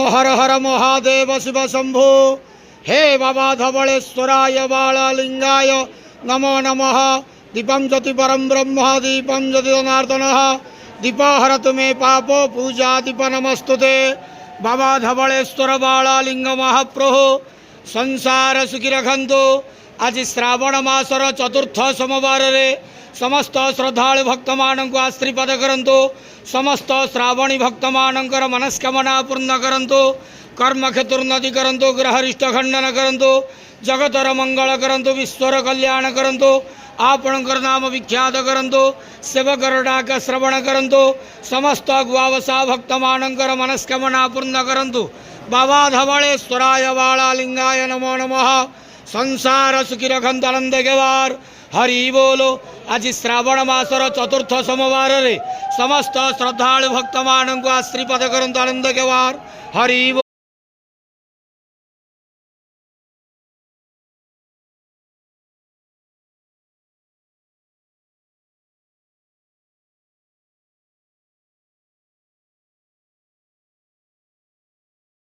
हर हर महादेव शिव शंभो। हे बाबा धवलेश्वराय बालालिंगाय नमो नमः। दीपं ज्योति परम ब्रह्म दीपं ज्योति जनार्दनः दीपहरतु मे पापो पूजा दीप नमस्तुते। बाबा धवलेश्वर बालालिंग महाप्रभु संसार सुखी रखंतु। आज श्रावण मासर चतुर्थ सोमवार रे समस्त श्रद्धालु भक्त मानक आशीर्वाद करंतु। समस्त श्रावणी भक्त मानकर मनस्कामना पूर्ण करंतु। कर्म क्षेत्रोन्नति करंतु। ग्रहरिष्ट खंडन करंतु। जगतर मंगल करंतु। विश्वर कल्याण करंतु। आपणकर नाम विख्यात करंतु। सेवकर डाक श्रवण करंतु। समस्त गुआवसा भक्त मानकर मनस्कामना पूर्ण करंतु। बाबा धवलेश्वराय बालालिंगाय नमो नमः। संसार सुखी रखंतु आनंद केवार। हरि बोलो। आज श्रावण मासर चतुर्थ सोमवार रे समस्त श्रद्धालु भक्त मानक आशीर्वाद करंतु आनंद केवार। हरि बोलो।